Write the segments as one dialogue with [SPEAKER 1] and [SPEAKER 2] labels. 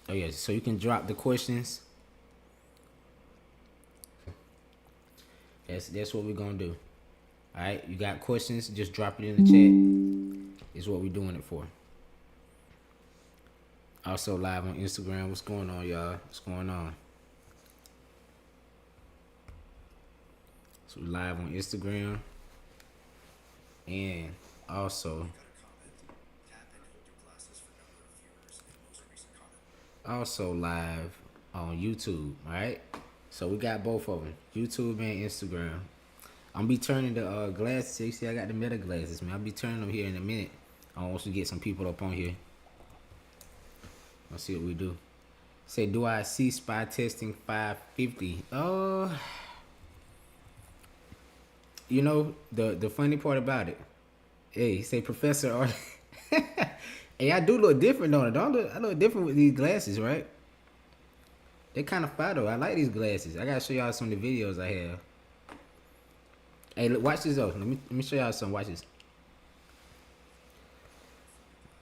[SPEAKER 1] Oh yeah, so you can drop the questions. That's what we're gonna do. All right, you got questions? Just drop it in the chat. Is what we're doing it for. Also live on Instagram. What's going on, y'all? What's going on? So live on Instagram and also live on YouTube. All right. So we got both of them, YouTube and Instagram. I'm be turning the glasses. You see, I got the Meta glasses, man. I'll be turning them here in a minute. I want to get some people up on here. Let's see what we do. Say, do I see spy testing 550? You know the funny part about it. Hey, say Professor Art. Hey, I do look different on it. I look different with these glasses, right? They kind of fire though. I like these glasses. I gotta show y'all some of the videos I have. Hey, look, watch this though. Let me show y'all some. Watch this.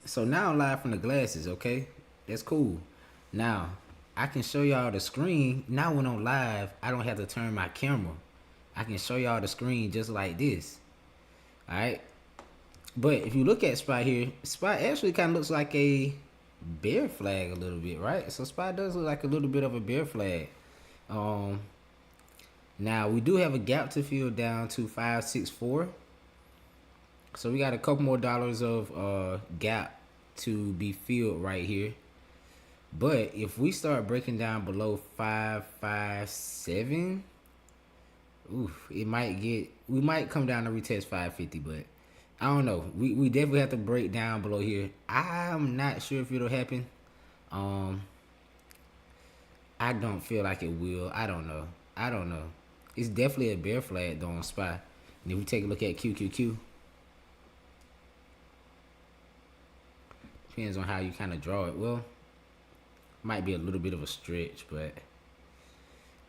[SPEAKER 1] So now I'm live from the glasses, okay? That's cool. Now, I can show y'all the screen. Now when I'm live, I don't have to turn my camera. I can show y'all the screen just like this. Alright? But if you look at Spy here, Spy actually kind of looks like a bear flag a little bit, right? So Spy does look like a little bit of a bear flag. Now we do have a gap to fill down to 564. So we got a couple more dollars of gap to be filled right here. But if we start breaking down below 557, we might come down to retest 550, but I don't know. We definitely have to break down below here. I'm not sure if it'll happen. I don't feel like it will. I don't know. It's definitely a bear flag though on Spy. And if we take a look at QQQ, depends on how you kind of draw it. Well, might be a little bit of a stretch, but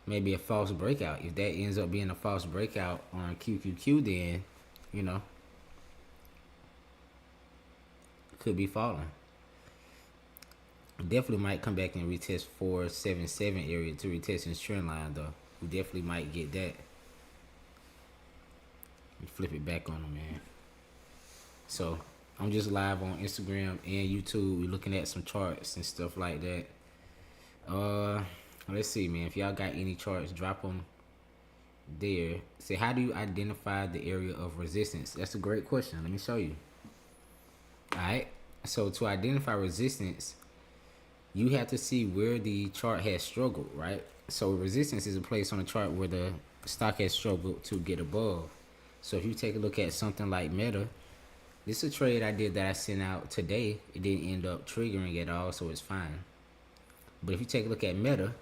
[SPEAKER 1] maybe a false breakout. If that ends up being a false breakout on QQQ, then, you know, could be falling. Definitely might come back and retest 477 area to retest this trend line though. We definitely might get that. Flip it back on them, man. So I'm just live on Instagram and YouTube. We're looking at some charts and stuff like that. Let's see, man. If y'all got any charts, drop them there. Say, how do you identify the area of resistance? That's a great question. Let me show you. All right. So to identify resistance, you have to see where the chart has struggled, right? So resistance is a place on the chart where the stock has struggled to get above. So if you take a look at something like Meta, this is a trade I did that I sent out today. It didn't end up triggering at all, so it's fine. But if you take a look at Meta,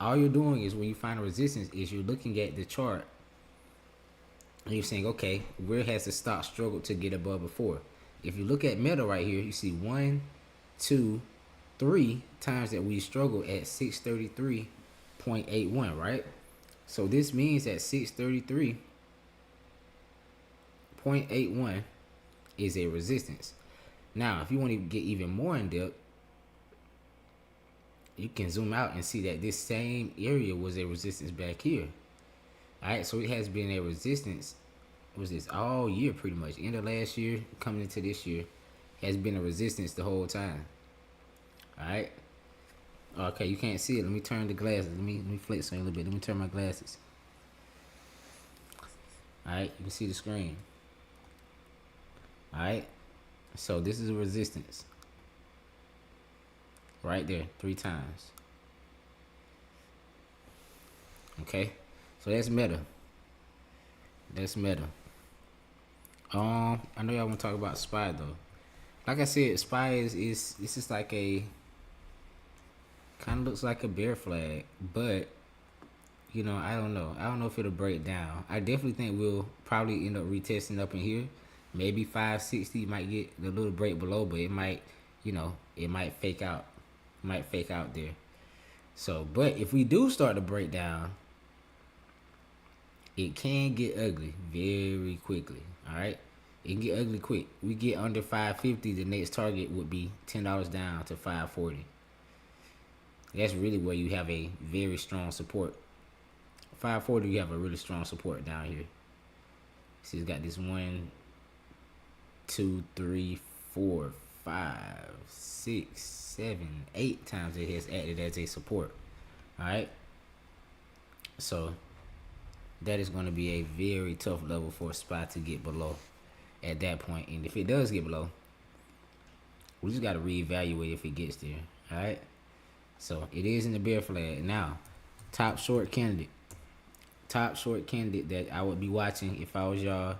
[SPEAKER 1] all you're doing is when you find a resistance is you're looking at the chart and you're saying, okay, where has the stock struggled to get above before? If you look at Meta right here, you see 1, 2, 3 times that we struggled at 633.81, right? So this means that 633.81 is a resistance. Now, if you want to get even more in depth, you can zoom out and see that this same area was a resistance back here. All right, so it has been a resistance. Was this all year pretty much? End of last year, coming into this year, has been a resistance the whole time. All right. Okay, you can't see it. Let me turn the glasses. Let me flex on a little bit. Let me turn my glasses. All right, you can see the screen. All right. So this is a resistance. Right there, 3 times. Okay. So that's Meta. That's Meta. I know y'all want to talk about Spy though. Like I said, Spy is this is like a kind of looks like a bear flag, but you know, I don't know. I don't know if it'll break down. I definitely think we'll probably end up retesting up in here. Maybe 560 might get a little break below, but it might, you know, it might fake out. Might fake out there. So, but if we do start to break down, it can get ugly very quickly. All right, it can get ugly quick. We get under 550, the next target would be $10 down to 540. That's really where you have a very strong support. 540, you have a really strong support down here. See, it's got this 1, 2, 3, 4, 5, 6, 7, 8 times it has acted as a support. All right. So that is going to be a very tough level for a SPY to get below at that point. And if it does get below, we just got to reevaluate if it gets there. All right. So it is in the bear flag. Now, top short candidate that I would be watching if I was y'all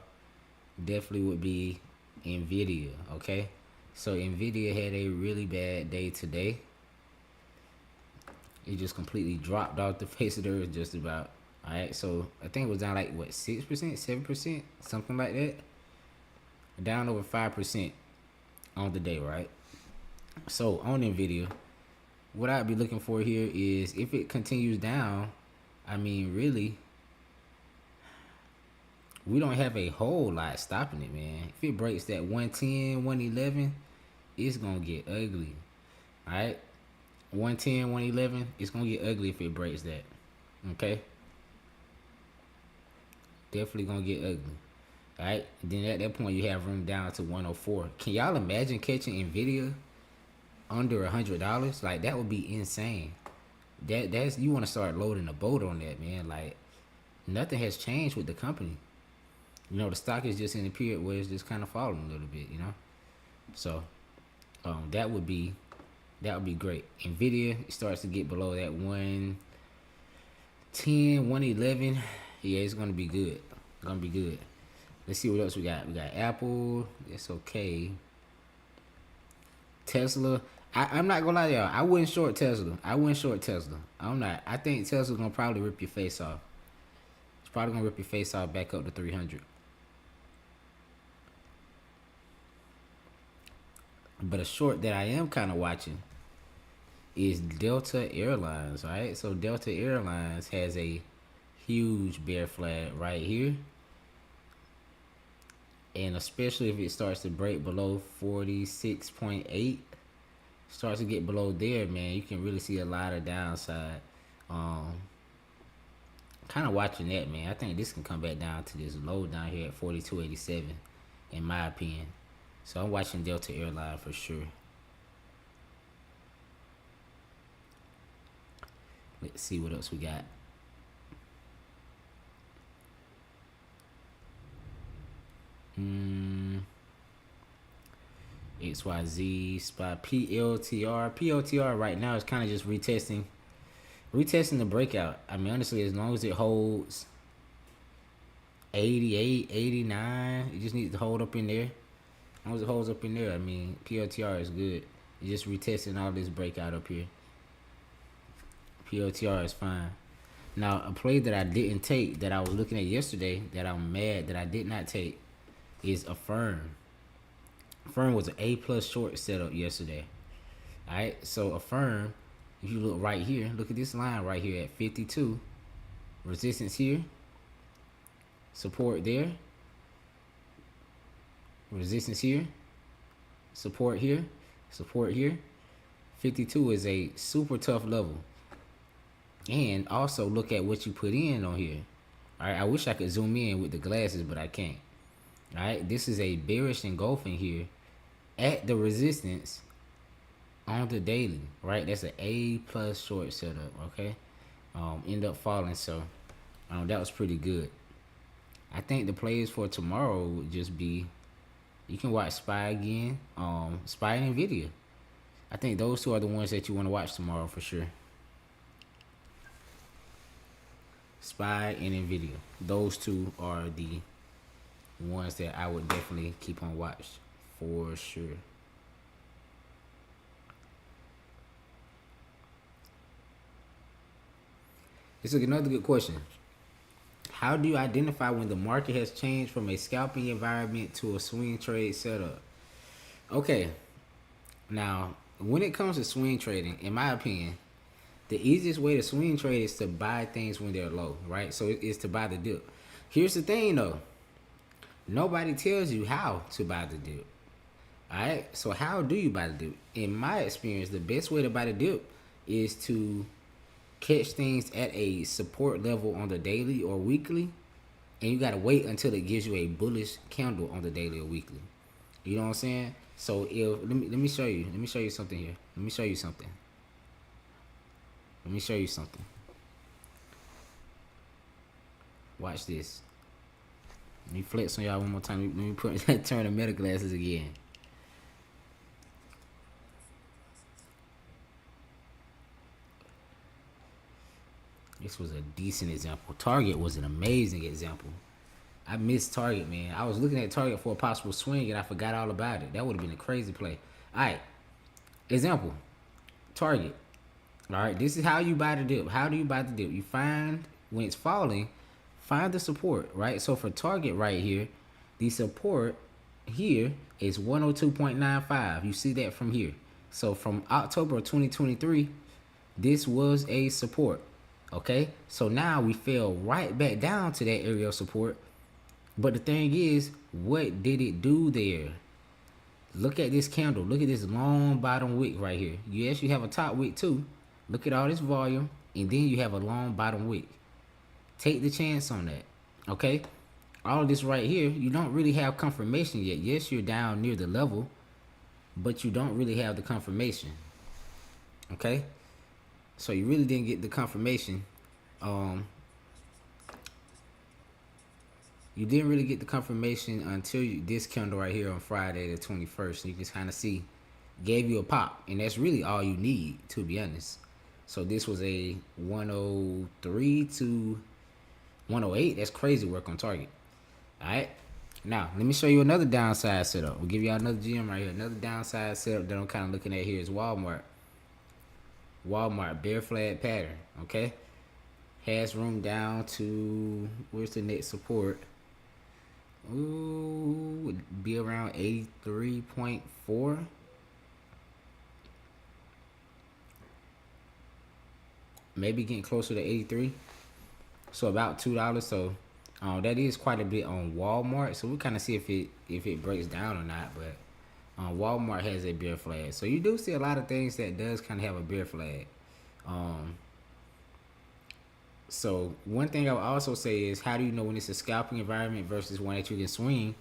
[SPEAKER 1] definitely would be Nvidia. Okay. So Nvidia had a really bad day today. It just completely dropped off the face of the earth just about. All right, so I think it was down like what, 6%, 7%, something like that. Down over 5% on the day, right? So on Nvidia, what I'd be looking for here is if it continues down, I mean, really, we don't have a whole lot stopping it, man. If it breaks that 110, 111, it's gonna get ugly. All right, 110, 111, it's gonna get ugly if it breaks that. Okay. Definitely gonna get ugly. Alright. Then at that point you have room down to 104. Can y'all imagine catching Nvidia under $100? Like, that would be insane. That's you want to start loading a boat on that, man. Like, nothing has changed with the company. You know, the stock is just in a period where it's just kind of falling a little bit, you know. So that would be great. Nvidia starts to get below that 110, 111. Yeah, it's gonna be good. Gonna be good. Let's see what else we got. We got Apple. It's okay. Tesla. I'm not gonna lie to y'all. I wouldn't short Tesla. I'm not. I think Tesla's gonna probably rip your face off. It's probably gonna rip your face off back up to 300. But a short that I am kind of watching is Delta Airlines. Right. So Delta Airlines has a huge bear flag right here, and especially if it starts to break below 46.8, starts to get below there, man, you can really see a lot of downside. Kind of watching that, man. I think this can come back down to this low down here at 42.87 in my opinion. So I'm watching Delta Airline for sure. Let's see what else we got. XYZ SPY PLTR. PLTR right now is kind of just retesting the breakout. I mean, honestly, as long as it holds 88, 89, it just needs to hold up in there. As long as it holds up in there, I mean, PLTR is good. It's just retesting all this breakout up here. PLTR is fine. Now, a play that I didn't take that I was looking at yesterday that I'm mad that I did not take is Affirm. Affirm was an A plus short setup yesterday. Alright, so Affirm, if you look right here, look at this line right here at 52. Resistance here. Support there. Resistance here. Support here. Support here. 52 is a super tough level. And also look at what you put in on here. Alright, I wish I could zoom in with the glasses, but I can't. Alright, this is a bearish engulfing here at the resistance on the daily, right? That's an A plus short setup, okay? End up falling, so that was pretty good. I think the plays for tomorrow would just be, you can watch SPY again, SPY and Nvidia. I think those two are the ones that you want to watch tomorrow for sure. SPY and Nvidia. Those two are the ones that I would definitely keep on watch for sure. This is another good question. How do you identify when the market has changed from a scalping environment to a swing trade setup? Okay, now when it comes to swing trading, in my opinion, the easiest way to swing trade is to buy things when they're low, right? So it's to buy the dip. Here's the thing though. Nobody tells you how to buy the dip. Alright? So how do you buy the dip? In my experience, the best way to buy the dip is to catch things at a support level on the daily or weekly, and you gotta wait until it gives you a bullish candle on the daily or weekly. You know what I'm saying? So if let me show you. Let me show you something here. Let me show you something. Let me show you something. Watch this. Let me flex on y'all one more time. Let me put turn the meta glasses again. This was a decent example. Target was an amazing example. I missed Target, man. I was looking at Target for a possible swing and I forgot all about it. That would have been a crazy play. All right. Example. Target. All right. This is how you buy the dip. How do you buy the dip? You find when it's falling, find the support, right? So for Target right here, the support here is 102.95. You see that from here. So from October of 2023, this was a support. Okay, so now we fell right back down to that area of support. But the thing is, what did it do there? Look at this candle. Look at this long bottom wick right here. Yes, you have a top wick too. Look at all this volume, and then you have a long bottom wick. Take the chance on that. Okay, all of this right here, you don't really have confirmation yet. Yes, you're down near the level, but you don't really have the confirmation. Okay, so you really didn't get the confirmation. You didn't really get the confirmation until this candle right here on Friday the 21st. So you can kind of see, gave you a pop, and that's really all you need, to be honest. So this was a 103 to 108. That's crazy work on Target. All right. Now, let me show you another downside setup. We'll give you another gem right here. Another downside setup that I'm kind of looking at here is Walmart. Walmart, bear flag pattern. Okay. Has room down to, where's the next support? Ooh, would be around 83.4. Maybe getting closer to 83. So about $2. So that is quite a bit on Walmart. So we'll kind of see if it breaks down or not. But Walmart has a bear flag. So you do see a lot of things that does kind of have a bear flag. So one thing I would also say is, how do you know when it's a scalping environment versus one that you can swing?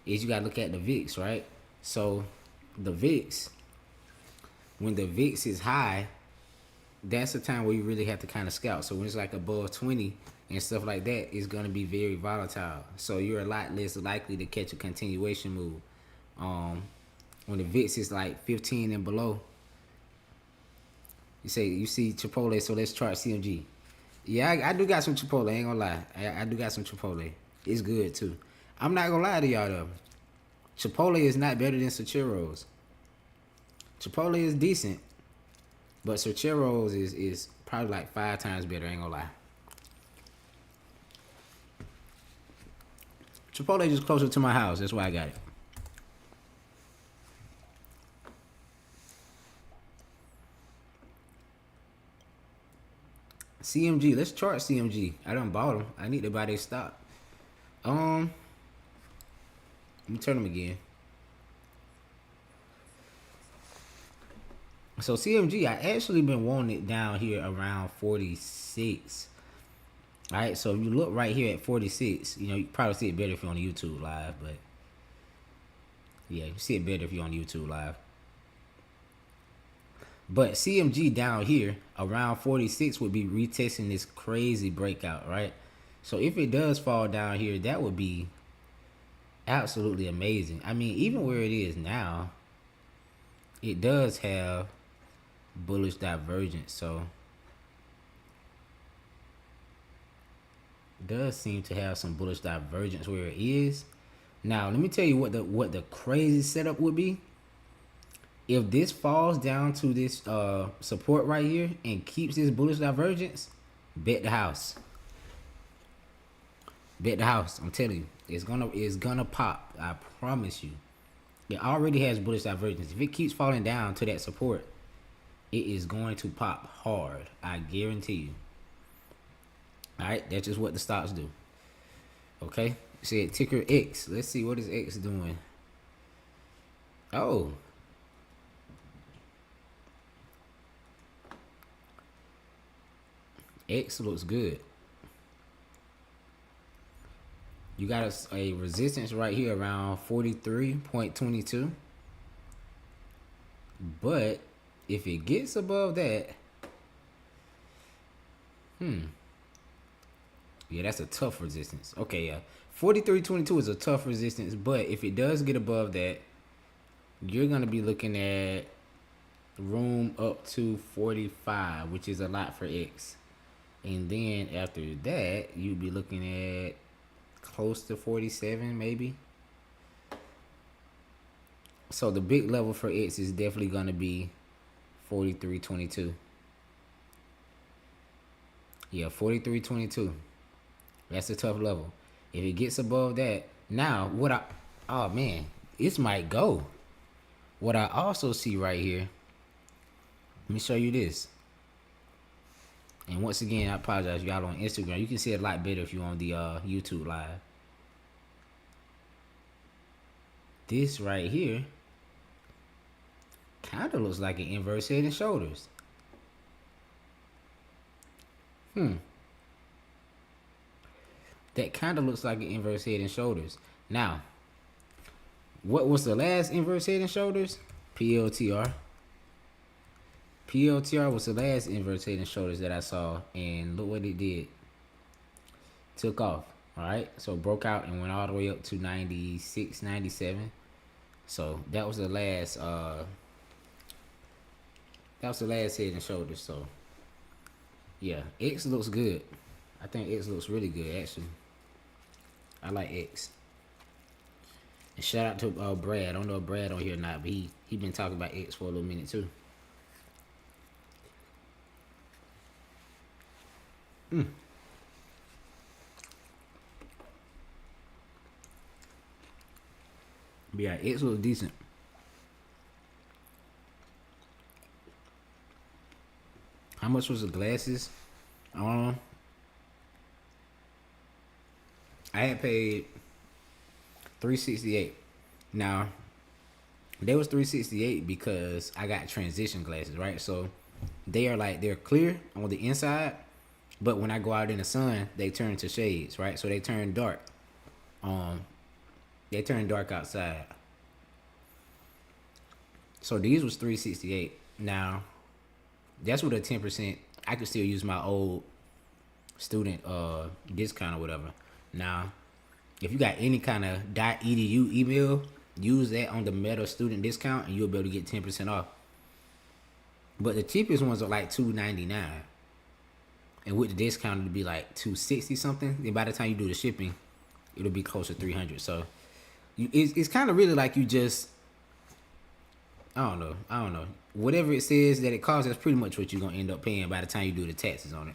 [SPEAKER 1] Is you gotta look at the VIX, right? So the VIX, when the VIX is high, that's the time where you really have to kind of scalp. So when it's like above 20 and stuff like that, it's gonna be very volatile. So you're a lot less likely to catch a continuation move. When the VIX is like 15 and below, you see Chipotle. So let's chart CMG. Yeah, I do got some Chipotle. I ain't gonna lie. I do got some Chipotle. It's good too. I'm not gonna lie to y'all though. Chipotle is not better than Cercheros. Chipotle is decent, but Cercheros is probably like 5 times better. I ain't gonna lie. Chipotle just closer to my house. That's why I got it. CMG. Let's chart CMG. I done bought them. I need to buy their stock. Let me turn them again. So CMG, I actually been wanting it down here around 46. All right, so if you look right here at 46, you probably see it better if you're on YouTube live, but yeah, you see it better if you're on YouTube live. But CMG down here around 46 would be retesting this crazy breakout, right? So if it does fall down here, that would be absolutely amazing. I mean, even where it is now, it does have bullish divergence, so it does seem to have some bullish divergence where it is. Now, let me tell you what the crazy setup would be. If this falls down to this support right here and keeps this bullish divergence, bet the house. Bet the house. I'm telling you, it's gonna pop. I promise you. It already has bullish divergence. If it keeps falling down to that support, it is going to pop hard. I guarantee you. All right, that's just what the stocks do. Okay, said ticker X. Let's see what is X doing. Oh. X looks good. You got a resistance right here around 43.22. But if it gets above that, yeah, that's a tough resistance. Okay, yeah. 43.22 is a tough resistance, but if it does get above that, you're going to be looking at room up to 45, which is a lot for X. And then after that, you'd be looking at close to 47, maybe. So the big level for X is definitely going to be 43.22. Yeah, 43.22. That's a tough level. If it gets above that, now oh man, this might go. What I also see right here, let me show you this. And once again, I apologize, y'all on Instagram. You can see it a lot better if you're on the YouTube live. This right here kind of looks like an inverse head and shoulders. That kind of looks like an inverse head and shoulders. Now, what was the last inverse head and shoulders? PLTR. PLTR was the last inverse head and shoulders that I saw, and look what it did. Took off. All right, so broke out and went all the way up to 96, 97. So that was the last. That was the last head and shoulders. So yeah, X looks good. I think X looks really good actually. I like X. And shout out to Brad. I don't know if Brad on here or not, but he been talking about X for a little minute too. But yeah, X looks decent. How much was the glasses? I had paid $368. Now, they was $368 because I got transition glasses, right? So they're clear on the inside, but when I go out in the sun, they turn to shades, right? So they turn dark. They turn dark outside. So these was $368. Now, that's with a 10%. I could still use my old student discount or whatever. Now, if you got any kind of .edu email, use that on the Meta student discount, and you'll be able to get 10% off. But the cheapest ones are like $299, and with the discount, it'll be like $260 something. And by the time you do the shipping, it'll be close to $300. So, it's kind of really like you just, I don't know. Whatever it says that it costs, that's pretty much what you're gonna end up paying by the time you do the taxes on it.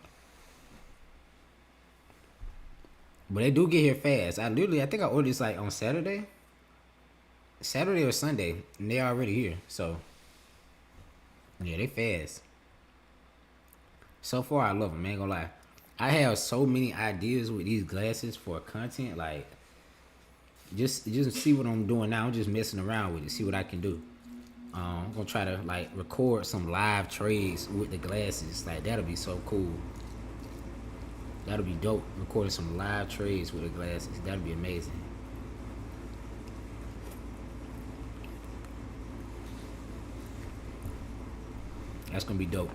[SPEAKER 1] But they do get here fast. I think I ordered this like on Saturday or Sunday, and they're already here. So yeah, they fast. So far, I love them. Ain't gonna lie. I have so many ideas with these glasses for content. Like, just see what I'm doing now. I'm just messing around with it. See what I can do. I'm gonna try to like record some live trades with the glasses. Like, that'll be so cool. That'll be dope. Recording some live trades with the glasses. That'll be amazing. That's gonna be dope.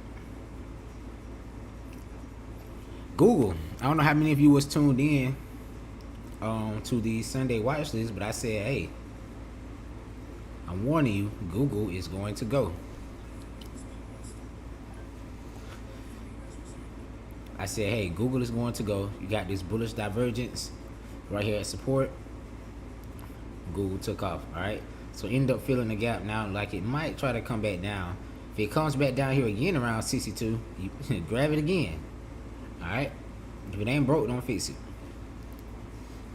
[SPEAKER 1] Google. I don't know how many of you was tuned in to the Sunday watch list, but I said, hey, I'm warning you, Google is going to go. I said, hey, Google is going to go. You got this bullish divergence right here at support. Google took off, all right? So end up filling the gap now, like it might try to come back down. If it comes back down here again around 62, you grab it again, all right? If it ain't broke, don't fix it.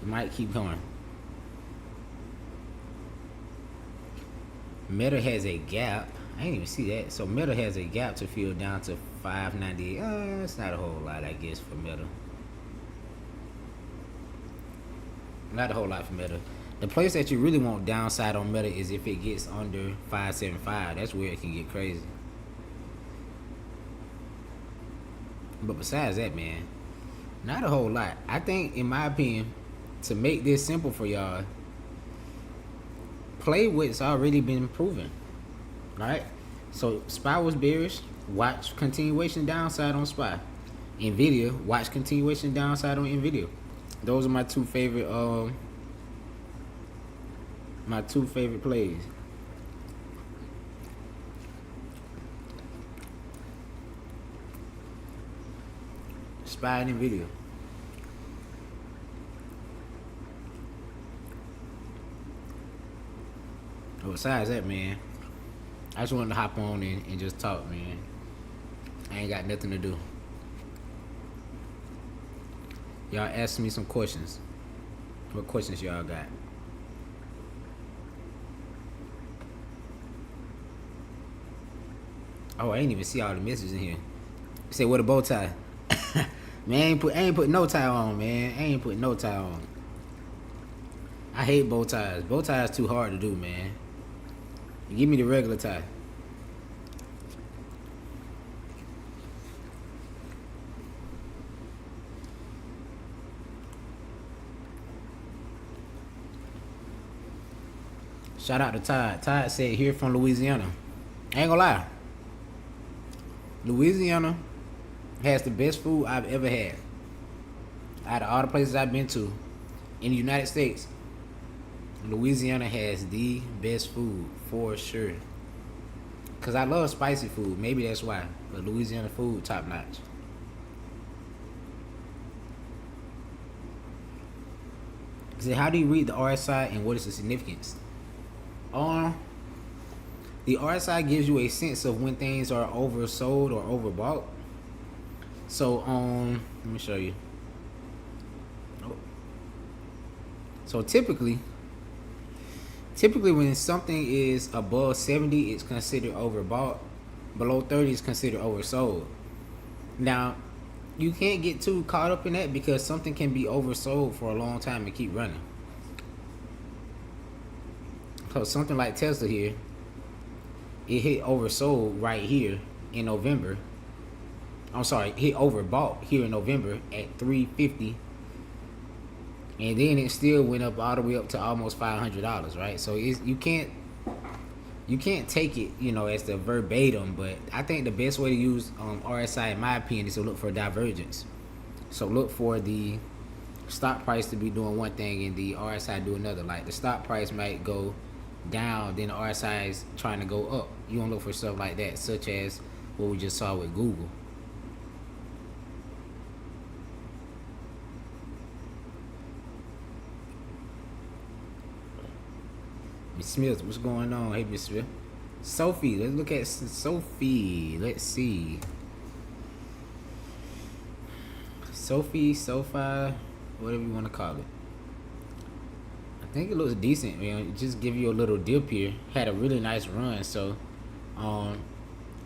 [SPEAKER 1] It might keep going. Meta has a gap. I didn't even see that. So Meta has a gap to fill down to 598. It's not a whole lot, I guess, for Meta. Not a whole lot for Meta. The place that you really want downside on Meta is if it gets under 575. That's where it can get crazy. But besides that, man, not a whole lot. I think, in my opinion, to make this simple for y'all, play what's already been proven, right? So SPY was bearish. Watch continuation downside on SPY. Nvidia, watch continuation downside on Nvidia. Those are my two favorite plays. SPY and Nvidia. But besides that, man, I just wanted to hop on and just talk, man. I ain't got nothing to do. Y'all ask me some questions. What questions y'all got? Oh, I ain't even see all the messages in here. Say, what a bow tie? Man, I ain't put no tie on, man. I ain't put no tie on. I hate bow ties. Bow ties too hard to do, man. Give me the regular tie. Shout out to Todd. Todd said, here from Louisiana. I ain't gonna lie. Louisiana has the best food I've ever had. Out of all the places I've been to in the United States, Louisiana has the best food for sure. Cause I love spicy food. Maybe that's why. But Louisiana food, top notch. So how do you read the RSI and what is the significance? The RSI gives you a sense of when things are oversold or overbought. So let me show you. So typically when something is above 70, it's considered overbought. Below 30 is considered oversold. Now, you can't get too caught up in that because something can be oversold for a long time and keep running. So something like Tesla here, it hit oversold right here in November. I'm sorry, hit overbought here in November at 350, and then it still went up all the way up to almost $500, right? So you can't take it, as the verbatim. But I think the best way to use RSI, in my opinion, is to look for divergence. So look for the stock price to be doing one thing and the RSI do another. Like the stock price might go down, then the RSI is trying to go up. You don't look for stuff like that, such as what we just saw with Google. Miss Smith, what's going on? Hey, Miss Smith. Sophie, let's look at Sophie. Let's see. Sophie, Sophie, whatever you want to call it. I think it looks decent, man. Just give you a little dip here. Had a really nice run, so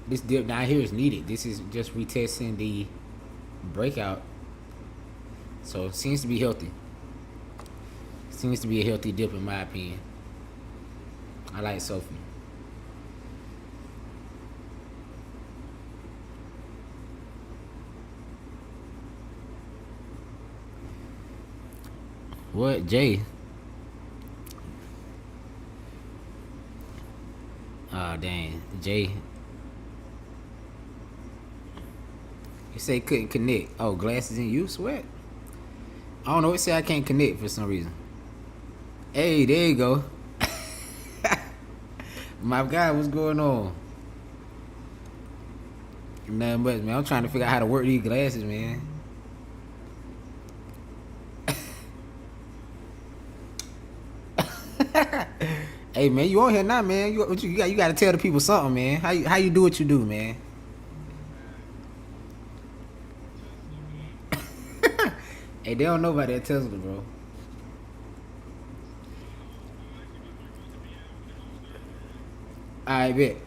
[SPEAKER 1] this dip down here is needed. This is just retesting the breakout, so it seems to be healthy. Seems to be a healthy dip in my opinion. I like Sophie. What, Jay? Oh, dang. Jay. You say couldn't connect. Oh, glasses in use? What? I don't know. It said I can't connect for some reason. Hey, there you go. My guy, what's going on? Nothing much, man. I'm trying to figure out how to work these glasses, man. Hey, man, you on here now, man? You got to tell the people something, man. How you do what you do, man? Hey, they don't know about that Tesla, bro. I bet.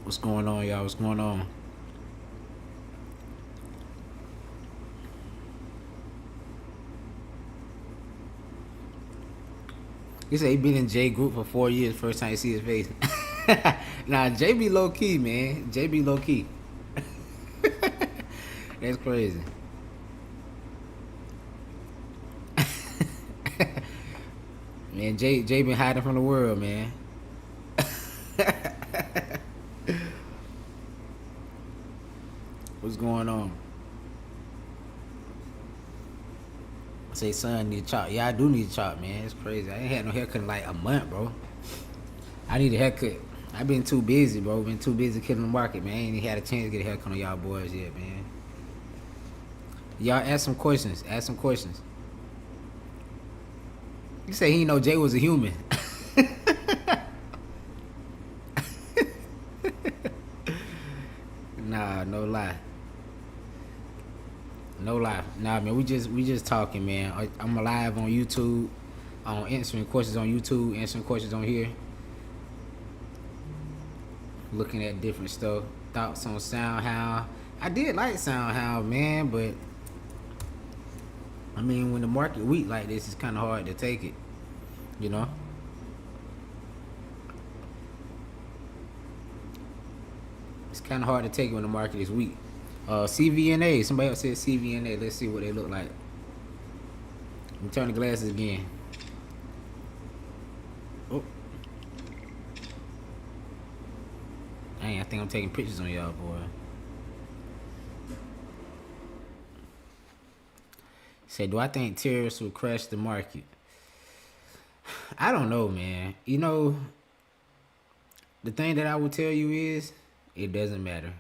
[SPEAKER 1] What's going on, y'all? What's going on? He said he been in J group for 4 years. First time you see his face. Nah, J be low key, man. J be low key. That's crazy. Man, J been hiding from the world, man. What's going on? I say, son, need a chop. Yeah, I do need a chop, man. It's crazy. I ain't had no haircut in like a month, bro. I need a haircut. I been too busy, bro. Been too busy killing the market, man. I ain't even had a chance to get a haircut on y'all boys yet, man. Y'all ask some questions. Ask some questions. You say he know Jay was a human. Nah, no lie. No lie. Nah, man, we just talking, man. I'm live on YouTube. On answering questions on YouTube, answering questions on here. Looking at different stuff. Thoughts on SoundHound. I did like SoundHound, man, but I mean, when the market weak like this, it's kind of hard to take it, you know. It's kind of hard to take it when the market is weak. CVNA. Somebody else said CVNA. Let's see what they look like. Let me turn the glasses again. Oh. Dang, I think I'm taking pictures on y'all, boy. Say, do I think tariffs will crash the market? I don't know, man. You know, the thing that I will tell you is, it doesn't matter.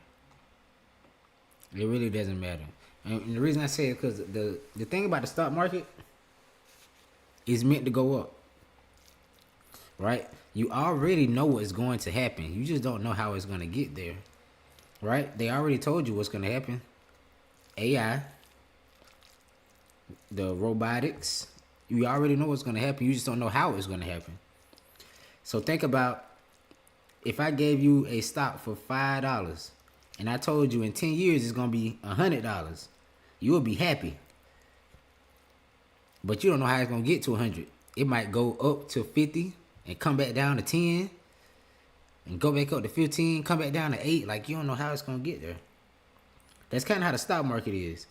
[SPEAKER 1] It really doesn't matter. And the reason I say it because the thing about the stock market is meant to go up, right? You already know what's going to happen. You just don't know how it's going to get there, right? They already told you what's going to happen. AI, the robotics, you already know what's going to happen. You just don't know how it's going to happen. So think about if I gave you a stock for $5 and I told you in 10 years it's going to be $100, you will be happy. But you don't know how it's going to get to 100. It might go up to 50 and come back down to 10 and go back up to 15, come back down to 8. Like, you don't know how it's going to get there. That's kind of how the stock market is.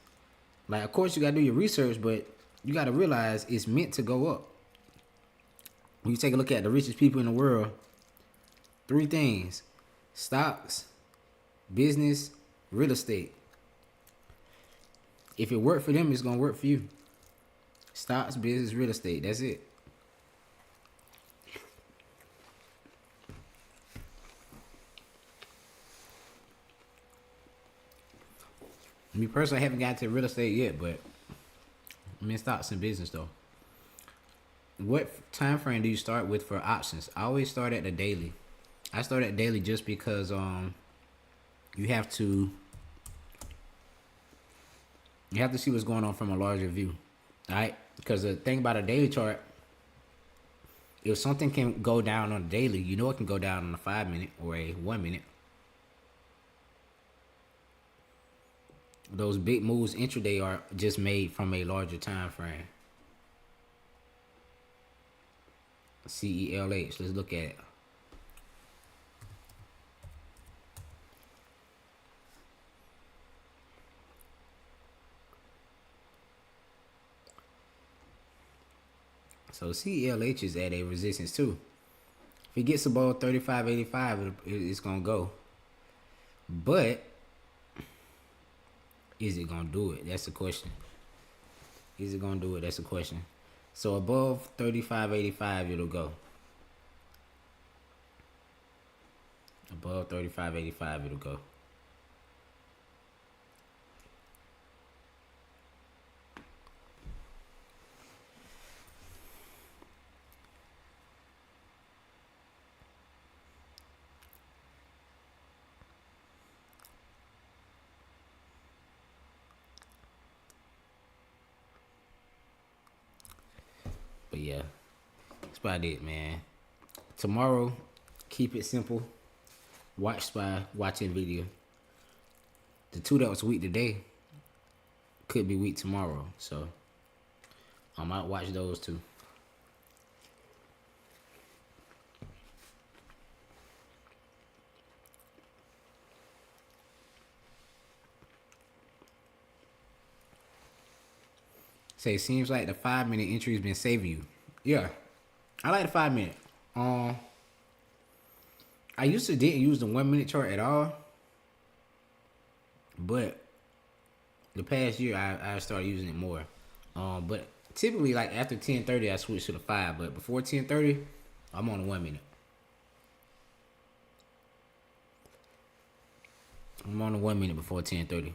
[SPEAKER 1] Like, of course, you got to do your research, but you got to realize it's meant to go up. When you take a look at the richest people in the world, 3 things: stocks, business, real estate. If it worked for them, it's going to work for you. Stocks, business, real estate. That's it. Me personally, I haven't got to real estate yet, but I'm in stocks and business though. What time frame do you start with for options? I always start at the daily. I start at daily just because you have to see what's going on from a larger view, all right? Because the thing about a daily chart, if something can go down on a daily, you know it can go down on a 5-minute or a 1-minute. Those big moves intraday are just made from a larger time frame. CELH. Let's look at it. So CELH is at a resistance too. If it gets above 35.85, it's gonna go. But is it gonna do it? That's the question. Is it gonna do it? That's the question. So above 35.85, it'll go. Above 35.85, it'll go. But yeah, that's about it, man. Tomorrow, keep it simple. Watch SPY, watch NVIDIA. The 2 that was weak today could be weak tomorrow. So I might watch those 2. Say seems like the 5 minute entry has been saving you. Yeah, I like the 5 minute. Um, I used to didn't use the 1 minute chart at all, but the past year I started using it more. But typically like after 10:30 I switch to the 5, but before 10:30 I'm on the 1 minute. I'm on the 1 minute before 10:30.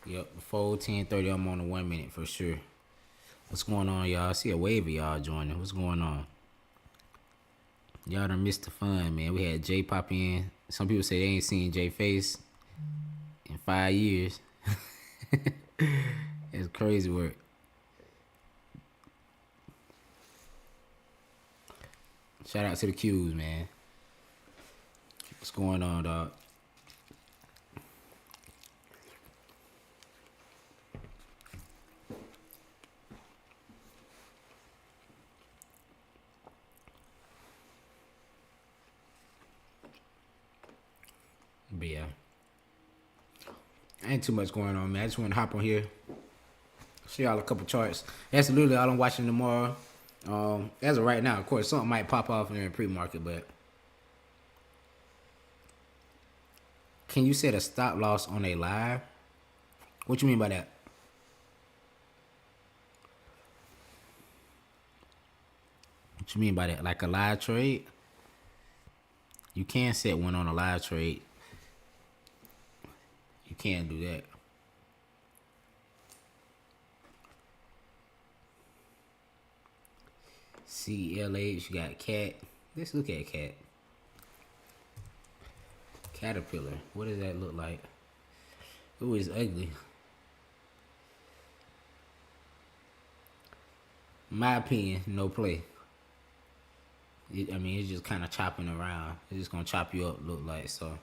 [SPEAKER 1] Yep, before 10:30 I'm on the 1 minute for sure. What's going on, y'all? I see a wave of y'all joining. What's going on? Y'all done missed the fun, man. We had Jay pop in. Some people say they ain't seen Jay face in 5 years. It's crazy work. Shout out to the Qs, man. What's going on, dog? But yeah, ain't too much going on, man. I just want to hop on here, show y'all a couple charts. That's literally all I'm watching tomorrow. As of right now, of course, something might pop off in the pre-market, but can you set a stop loss on a live? What you mean by that? What you mean by that? Like a live trade? You can set one on a live trade. You can't do that. CLH, you got cat. Let's look at cat. Caterpillar. What does that look like? Ooh, it's ugly. My opinion, no play. I mean, it's just kind of chopping around. It's just gonna chop you up, look like. So,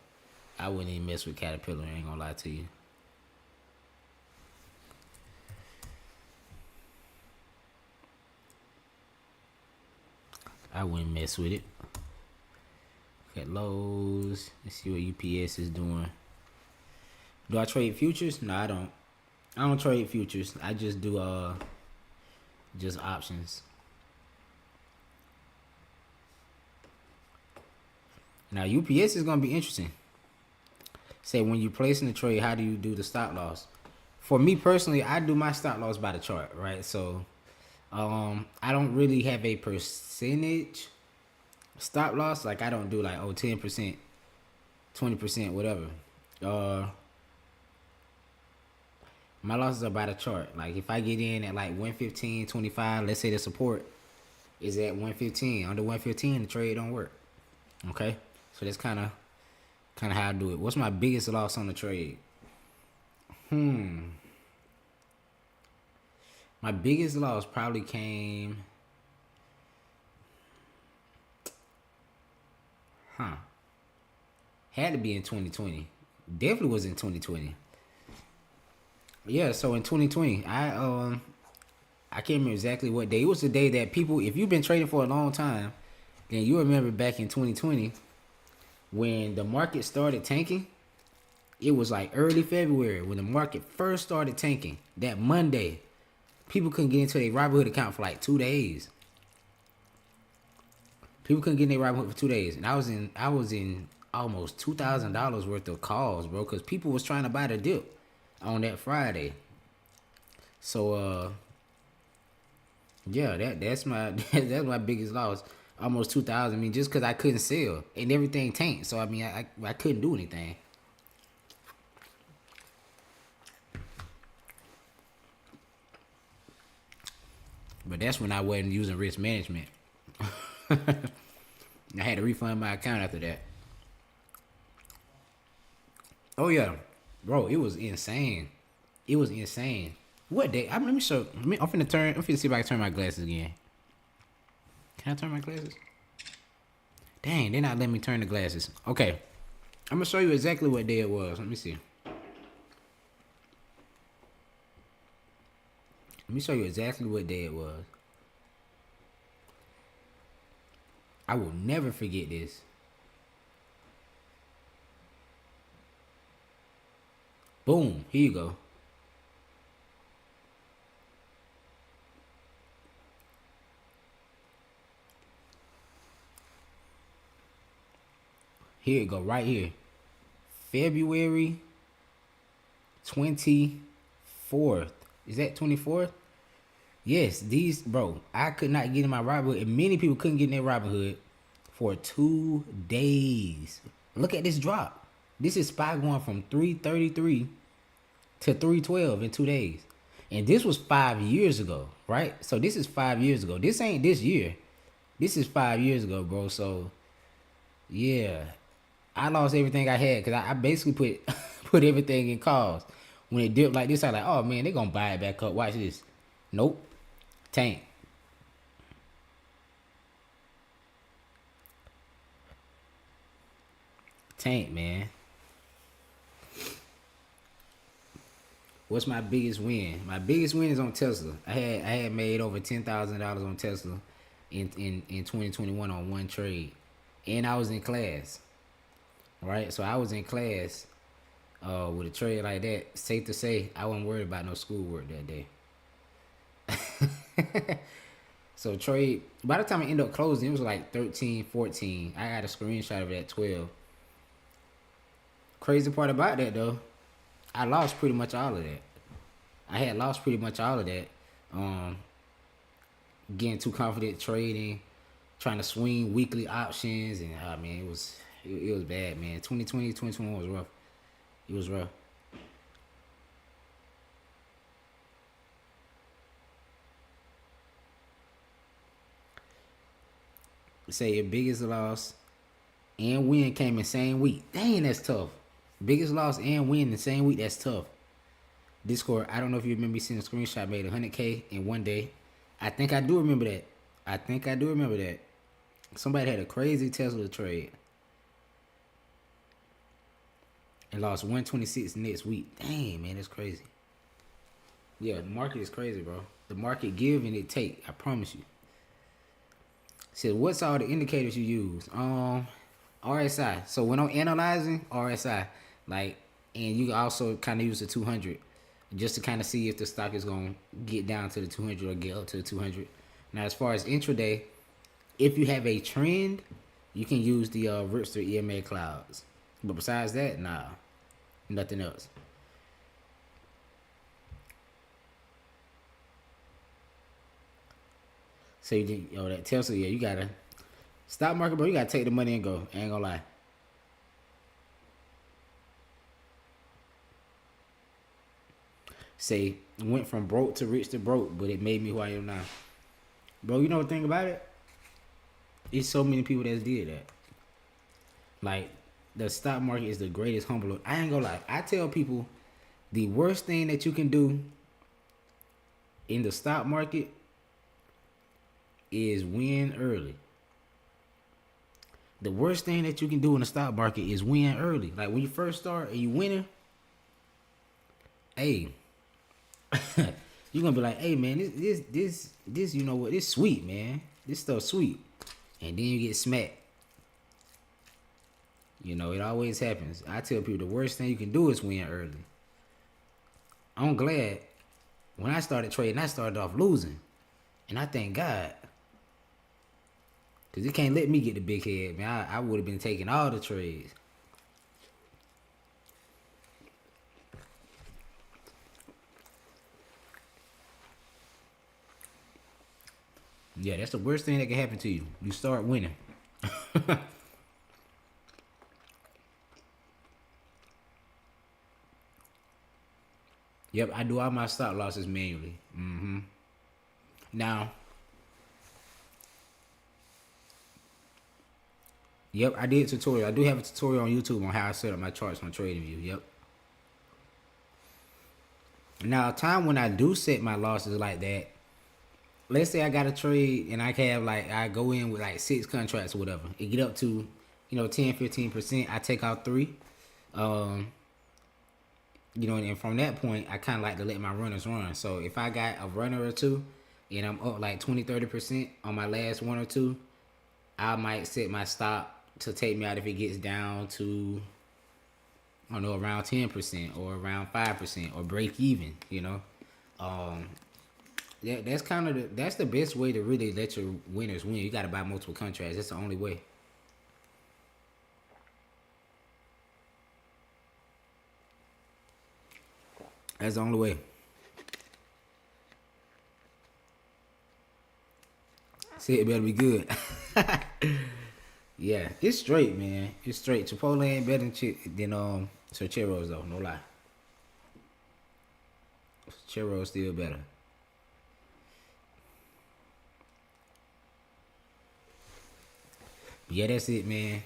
[SPEAKER 1] I wouldn't even mess with Caterpillar. I ain't gonna lie to you. I wouldn't mess with it. Look at Lowe's. Let's see what UPS is doing. Do I trade futures? No, I don't. I don't trade futures. I just do just options. Now UPS is gonna be interesting. Say when you place in the trade, how do you do the stop loss? For me personally, I do my stop loss by the chart, right? So I don't really have a percentage stop loss. Like I don't do like 10%, 20%, whatever. Uh my losses are by the chart. Like if I get in at like 115.25, let's say the support is at 115. Under 115 the trade don't work. Okay? So that's kinda how I do it. What's my biggest loss on the trade? My biggest loss probably came. Had to be in 2020. Definitely was in 2020. Yeah, so in 2020, I can't remember exactly what day. It was the day that people, if you've been trading for a long time, then you remember back in 2020 when the market started tanking. It was like early February when the market first started tanking. That Monday, people couldn't get into their Robinhood account for like 2 days. People couldn't get in their Robinhood for 2 days, and I was in almost $2,000 worth of calls, bro, because people was trying to buy the dip on that Friday. So yeah, that's my that's my biggest loss. Almost 2,000. I mean, just because I couldn't sell and everything tanked. So I mean, I couldn't do anything. But that's when I wasn't using risk management. I had to refund my account after that. Oh yeah, bro, it was insane. It was insane. What day? Let me show. I'm finna turn. I'm finna see if I can turn my glasses again. Can I turn my glasses? Dang, they're not letting me turn the glasses. Okay, I'm gonna show you exactly what day it was. Let me see. Let me show you exactly what day it was. I will never forget this. Boom, here you go. Here you go, right here. February 24th. Is that 24th? Yes, these, bro, I could not get in my Robinhood, and many people couldn't get in their Robinhood for 2 days. Look at this drop. This is SPY going from 333 to 312 in 2 days. And this was 5 years ago, right? So this is 5 years ago. This ain't this year. This is 5 years ago, bro. So yeah, I lost everything I had because I basically put put everything in calls. When it dipped like this, I was like, oh man, they gonna buy it back up. Watch this. Nope. Tank. Tank, man. What's my biggest win? My biggest win is on Tesla. I had made over $10,000 on Tesla in 2021 on one trade, and I was in class, right? So I was in class with a trade like that. Safe to say, I wasn't worried about no schoolwork that day. So trade, by the time I ended up closing, it was like 13, 14. I got a screenshot of it at 12. Crazy part about that though, I lost pretty much all of that. I had lost pretty much all of that. Um, Getting too confident trading, trying to swing weekly options, and man, it was bad, man. 2020, 2021 was rough. It was rough. Say your biggest loss and win came in same week. Dang, that's tough. Biggest loss and win in the same week. That's tough. Discord. I don't know if you remember seeing a screenshot made 100K in one day. I think I do remember that. I think I do remember that. Somebody had a crazy Tesla trade and lost 126 next week. Dang, man, that's crazy. Yeah, the market is crazy, bro. The market give and it take. I promise you. Said, what's all the indicators you use? RSI. So when I'm analyzing RSI, like, and you also kind of use the 200 just to kind of see if the stock is gonna get down to the 200 or get up to the 200. Now, as far as intraday, if you have a trend, you can use the Ripster EMA clouds. But besides that, nah, nothing else. So you think, yo, that Tesla, yeah, you gotta stock market, bro. You gotta take the money and go. I ain't gonna lie. Say went from broke to rich to broke, but it made me who I am now, bro. You know the thing about it? It's so many people that did that. Like the stock market is the greatest humbler. I ain't gonna lie. I tell people the worst thing that you can do in the stock market is win early. The worst thing that you can do in the stock market is win early. Like when you first start and you winning, hey, you're gonna be like, hey man, this, you know what, this sweet, man. This stuff sweet. And then you get smacked. You know, it always happens. I tell people the worst thing you can do is win early. I'm glad when I started trading, I started off losing. And I thank God. Because he can't let me get the big head, man. I would have been taking all the trades. Yeah, that's the worst thing that can happen to you. You start winning. Yep, I do all my stop losses manually. Now, yep, I did a tutorial. I do have a tutorial on YouTube on how I set up my charts on TradingView. Yep. Now, a time when I do set my losses like that, let's say I got a trade and I can have like, I go in with like 6 contracts or whatever. It get up to, 10, 15%. I take out 3. Um, and from that point, I kind of like to let my runners run. So if I got a runner or two and I'm up like 20, 30% on my last one or two, I might set my stop to take me out if it gets down to, I don't know, around 10% or around 5% or break even. Um, yeah, that's kind of that's the best way to really let your winners win. You got to buy multiple contracts. That's the only way. That's the only way. See, it better be good. Yeah, it's straight, man. It's straight. Chipotle ain't better than Churcheros though. No lie, Churros still better. But yeah, that's it, man.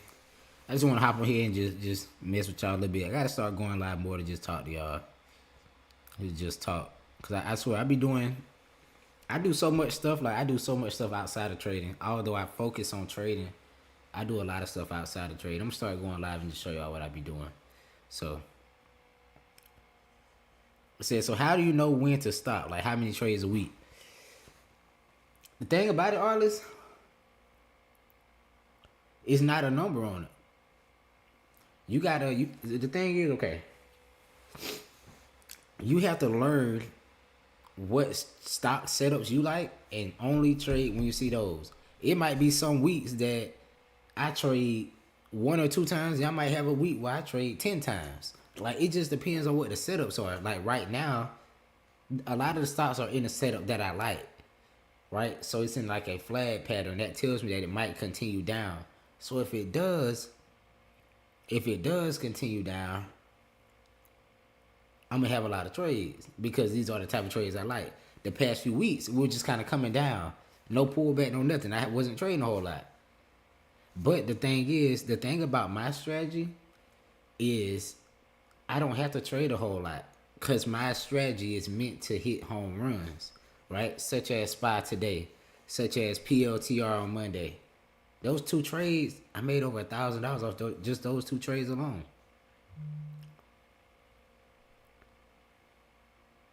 [SPEAKER 1] I just want to hop on here and just mess with y'all a little bit. I gotta start going live more to just talk to y'all. Just talk, cause I swear I do so much stuff. Like I do so much stuff outside of trading. Although I focus on trading, I do a lot of stuff outside of trading. I'm gonna start going live and just show y'all what I be doing. So, I said, so how do you know when to stop? Like how many trades a week? The thing about it, Arliss, is not a number on it. You gotta. The thing is, okay, you have to learn what stock setups you like and only trade when you see those. It might be some weeks that I trade 1 or 2 times, and I might have a week where I trade 10 times. Like it just depends on what the setups are. Like right now, a lot of the stocks are in a setup that I like. Right? So it's in like a flag pattern that tells me that it might continue down. So if it does continue down, I'm gonna have a lot of trades because these are the type of trades I like. The past few weeks, we were just kind of coming down, no pullback, no nothing. I wasn't trading a whole lot. But the thing about my strategy is I don't have to trade a whole lot because my strategy is meant to hit home runs, right? Such as SPY today, such as PLTR on Monday. Those 2 trades, I made over $1,000 off just those 2 trades alone.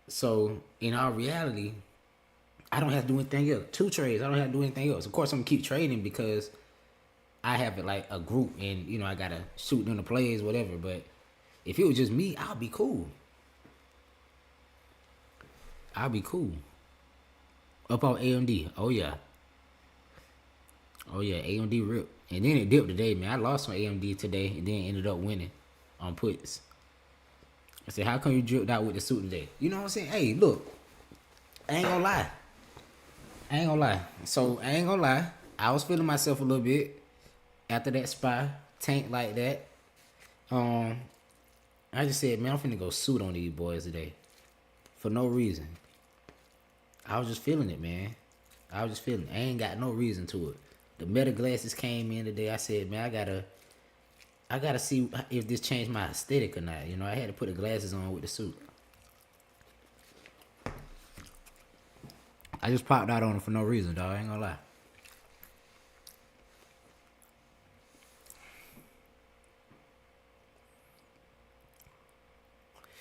[SPEAKER 1] So in all reality, I don't have to do anything else. 2 trades, I don't have to do anything else. Of course, I'm gonna keep trading because I have it like a group, and I gotta shoot them the plays, whatever. But if it was just me, I'll be cool. I'll be cool. Up on AMD. Oh yeah. Oh yeah, AMD ripped. And then it dipped today, man. I lost on AMD today and then ended up winning on puts. I said, how come you dripped out with the suit today? You know what I'm saying? Hey, look. I ain't gonna lie. So I ain't gonna lie. I was feeling myself a little bit after that SPY tank like that. I just said, man, I'm finna go suit on these boys today. For no reason. I was just feeling it, man. I ain't got no reason to it. The Meta glasses came in today. I said, man, I gotta see if this changed my aesthetic or not. I had to put the glasses on with the suit. I just popped out on it for no reason, dog. I ain't gonna lie.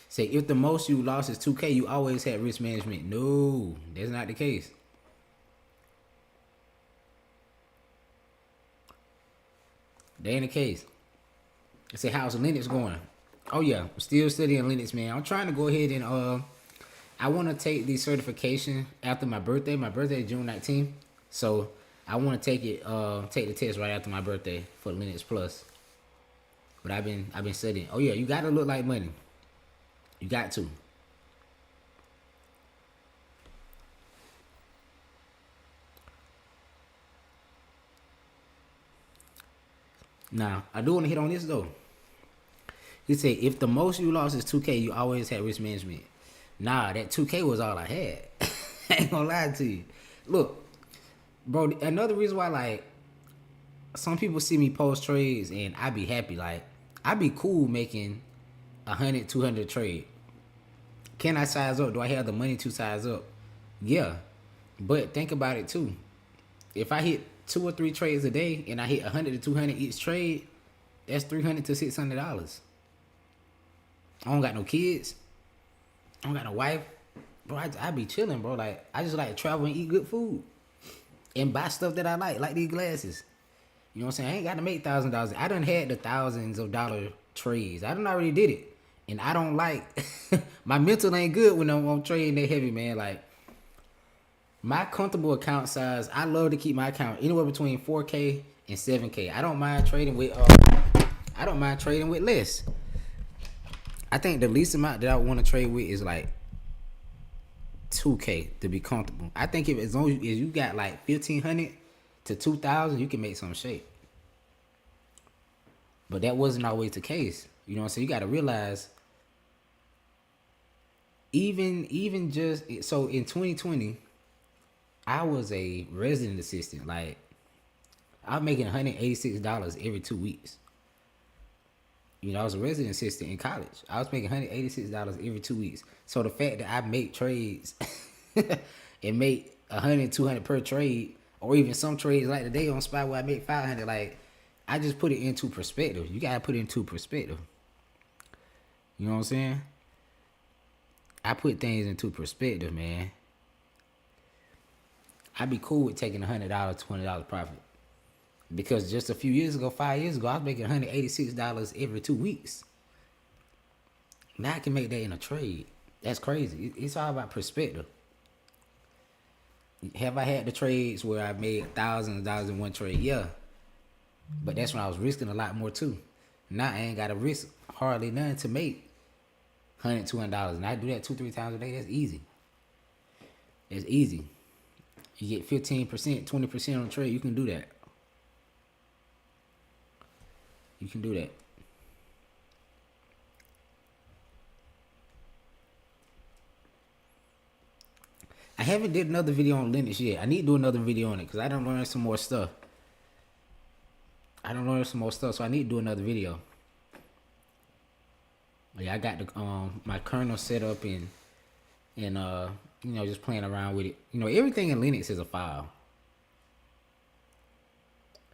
[SPEAKER 1] Say, if the most you lost is 2K, you always had risk management. No, that's not the case. That ain't the case. I say, how's Linux going? Oh yeah, I'm still studying Linux, man. I'm trying to go ahead and I want to take the certification after my birthday. My birthday is June 19th, so I want to take the test right after my birthday for Linux Plus. But I've been studying. Oh yeah, you gotta look like money. You got to. Now, I do want to hit on this though. You say if the most you lost is 2K, you always had risk management. Nah, that 2K was all I had. I ain't gonna lie to you. Look, bro, another reason why like some people see me post trades and I be happy, like I be cool making 100, 200 trade. Can I size up? Do I have the money to size up? Yeah. But think about it too. If I hit 2 or 3 trades a day and I hit 100 to 200 each trade, that's $300 to $600. I don't got no kids. I don't got no wife. Bro, I be chilling, bro. Like, I just like to travel and eat good food. And buy stuff that I like these glasses. You know what I'm saying? I ain't got to make $1,000. I done had the thousands of dollar trades. I done already did it. And I don't like my mental ain't good when I'm trading that heavy, man. Like my comfortable account size, I love to keep my account anywhere between 4K and 7K. I don't mind trading with less. I think the least amount that I want to trade with is like 2K to be comfortable. I think if as long as you got like 1,500 to 2,000, you can make some shape. But that wasn't always the case. You know what I'm saying? You got to realize, even just so in 2020, I was a resident assistant. Like I was making $186 every 2 weeks. You know, I was a resident assistant in college. I was making $186 every 2 weeks. So the fact that I make trades and make 100, 200 per trade, or even some trades like today on spot where I make 500, like I just put it into perspective. You gotta put it into perspective. You know what I'm saying? I put things into perspective, man. I'd be cool with taking $100, $20 profit. Because just a few years ago, 5 years ago, I was making $186 every 2 weeks. Now I can make that in a trade. That's crazy. It's all about perspective. Have I had the trades where I made thousands of dollars in one trade? Yeah. But that's when I was risking a lot more too. Now I ain't got to risk hardly nothing to make $100, $200. And I do that 2-3 times a day. That's easy. It's easy. You get 15%, 20% on trade. You can do that. You can do that. I haven't did another video on Linux yet. I need to do another video on it because I done learn some more stuff. So I need to do another video. Yeah, I got the my kernel set up and you know, just playing around with it. You know, everything in Linux is a file.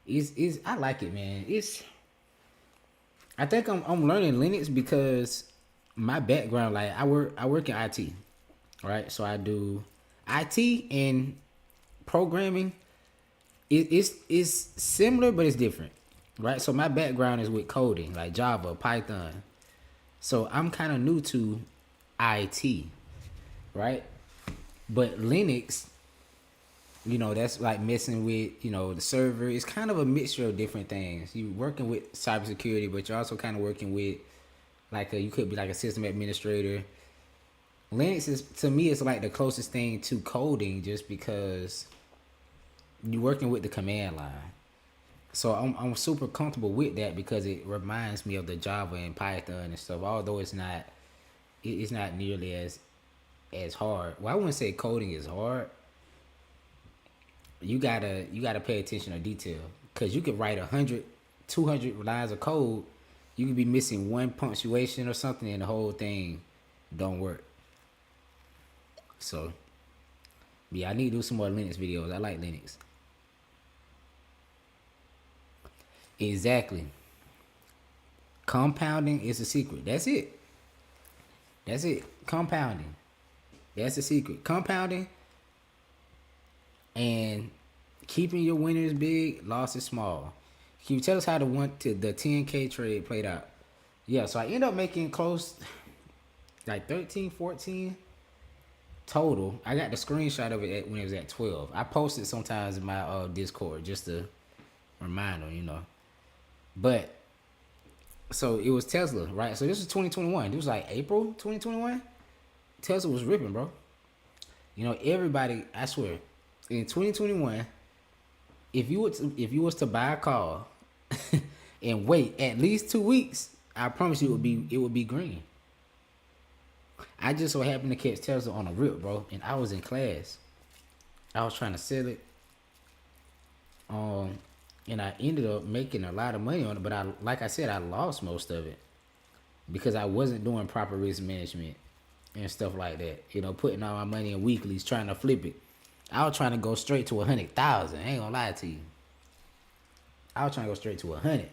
[SPEAKER 1] Is I like it, man. I think I'm learning Linux because my background, like I work in IT, right? So I do IT and programming. It's similar, but it's different, right? So my background is with coding, like Java, Python. So I'm kind of new to IT, right? But Linux, you know, that's like messing with, you know, the server. It's kind of a mixture of different things. You're working with cybersecurity, but you're also kind of working with you could be like a system administrator. Linux is, to me, it's like the closest thing to coding just because you're working with the command line. So I'm super comfortable with that because it reminds me of the Java and Python and stuff. Although it's not nearly as hard. Well, I wouldn't say coding is hard. You gotta pay attention to detail because you could write 100, 200 lines of code. You could be missing one punctuation or something, and the whole thing don't work. So, yeah, I need to do some more Linux videos. I like Linux. Exactly. Compounding is a secret. That's it. Compounding. That's the secret. Compounding and keeping your winners big, losses small. Can you tell us how the 10K trade played out? Yeah, so I ended up making close, like 13, 14 total. I got the screenshot of it when it was at 12. I posted sometimes in my Discord just to remind them, you know. But so it was Tesla, right? So this was 2021. It was like April 2021. Tesla was ripping, bro. You know, everybody, I swear, in 2021, if you was to buy a car and wait at least 2 weeks, I promise you it would be green. I just so happened to catch Tesla on a rip, bro, and I was in class. I was trying to sell it, and I ended up making a lot of money on it. But like I said, I lost most of it because I wasn't doing proper risk management and stuff like that. You know, putting all my money in weeklies, trying to flip it. I was trying to go straight to 100,000. I ain't gonna lie to you. I was trying to go straight to 100.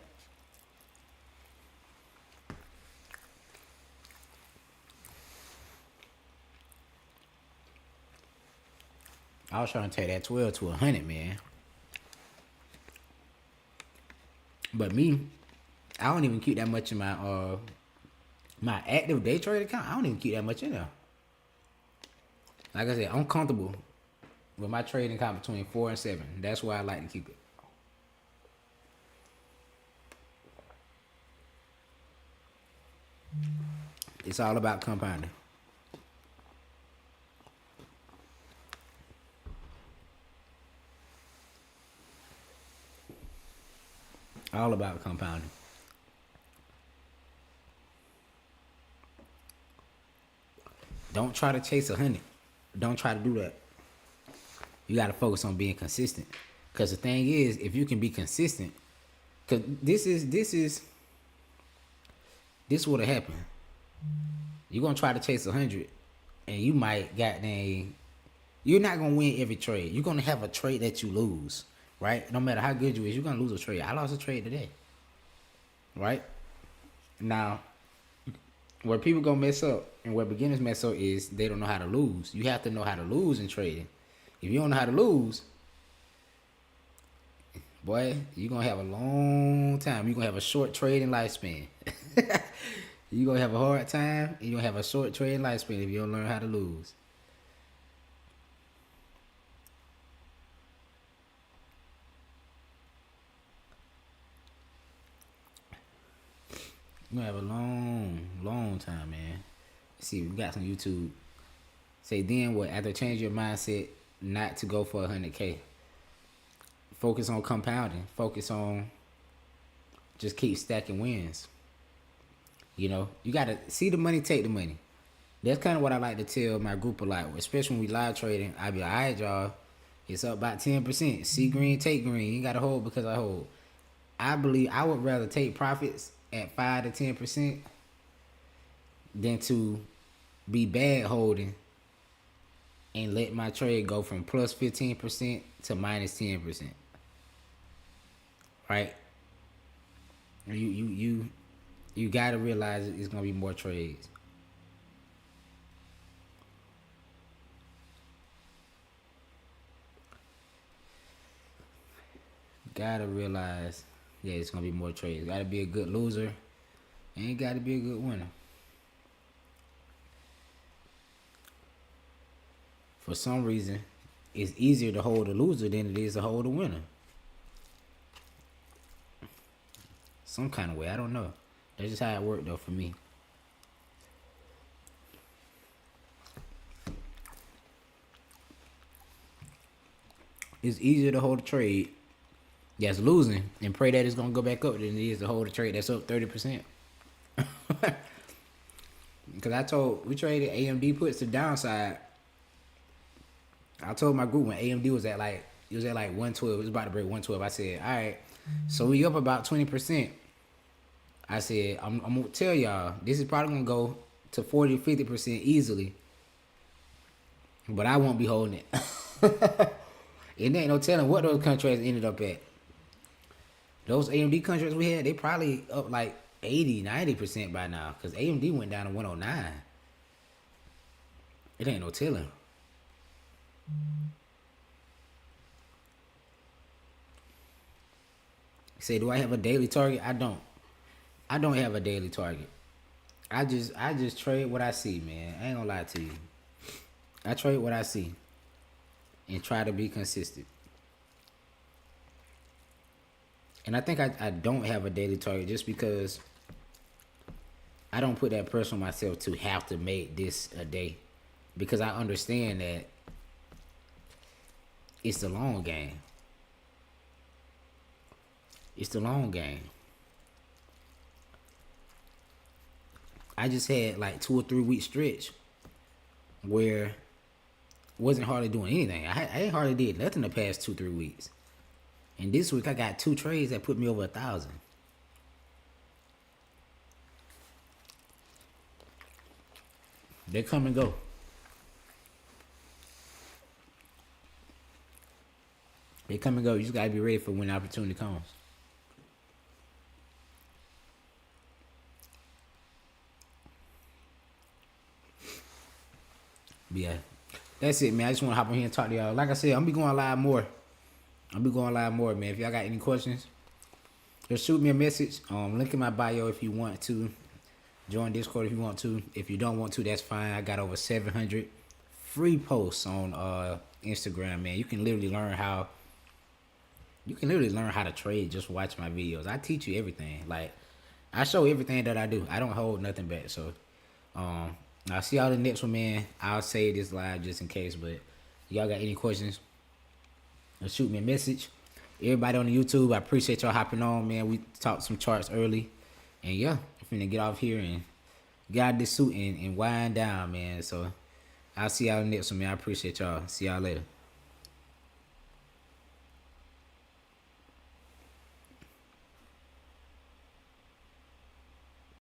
[SPEAKER 1] I was trying to take that 12 to 100, man. But me, I don't even keep that much in my active day trade account. I don't even keep that much in there. Like I said, I'm comfortable with my trading account between 4 and 7. That's why I like to keep it. It's all about compounding. All about compounding. Don't try to chase 100. Don't try to do that. You got to focus on being consistent. Because the thing is, if you can be consistent, because this would have happened. You're gonna try to chase 100, and you might goddamn. You're not gonna win every trade. You're gonna have a trade that you lose, right? No matter how good you is, you're gonna lose a trade. I lost a trade today, right? Now, where people gonna mess up and where beginners mess up is they don't know how to lose. You have to know how to lose in trading. If you don't know how to lose, boy, you're gonna have a long time. You're gonna have a short trading lifespan. You're gonna have a hard time and you're gonna have a short trading lifespan if you don't learn how to lose. You're gonna have a long time, man. Let's see, we got some YouTube. Say then what? After change your mindset not to go for 100K. Focus on compounding. Focus on just keep stacking wins. You know, you gotta see the money, take the money. That's kind of what I like to tell my group a lot, especially when we live trading. I be like, all right, y'all, it's up about 10%. See green, take green. You gotta hold because I hold. I believe I would rather take profits at 5 to 10% than to be bad holding and let my trade go from plus 15% to minus 10%. Right? You gotta realize it's gonna be more trades. Gotta realize, yeah, it's gonna be more trades. Gotta be a good loser, and you gotta be a good winner. For some reason, it's easier to hold a loser than it is to hold a winner. Some kind of way, I don't know. That's just how it worked though for me. It's easier to hold a trade that's losing and pray that it's gonna go back up than it is to hold a trade that's up 30%. Because we traded AMD puts to downside. I told my group when AMD was at like 112, it was about to break 112. I said, all right, so we up about 20%. I said, I'm gonna tell y'all, this is probably gonna go to 40-50% easily, but I won't be holding it. It ain't no telling what those contracts ended up at. Those AMD contracts we had, they probably up like 80-90% by now, because AMD went down to 109. It ain't no telling. Say, do I have a daily target? I don't. I don't have a daily target. I just trade what I see, man. I ain't gonna lie to you. I trade what I see and try to be consistent. And I think I don't have a daily target just because I don't put that pressure on myself to have to make this a day, because I understand that it's the long game. It's the long game. I just had like 2 or 3 week stretch where wasn't hardly doing anything. I ain't hardly did nothing the past 2-3 weeks. And this week I got 2 trades that put me over 1,000. They come and go. They come and go. You just gotta be ready for when the opportunity comes. But yeah, that's it, man. I just want to hop on here and talk to y'all. Like I said, I'm be going live more. Man. If y'all got any questions, Just shoot me a message. Link in my bio if you want to. Join Discord if you want to. If you don't want to, that's fine. I got over 700 free posts on Instagram, man. You can literally learn how to trade. Just watch my videos. I teach you everything. Like I show everything that I do. I don't hold nothing back. So I'll see y'all the next one, man. I'll say this live just in case, but y'all got any questions? Shoot me a message. Everybody on the YouTube, I appreciate y'all hopping on, man. We talked some charts early. And yeah, I'm finna get off here and get out this suit and wind down, man. So I'll see y'all next one, man. I appreciate y'all. See y'all later.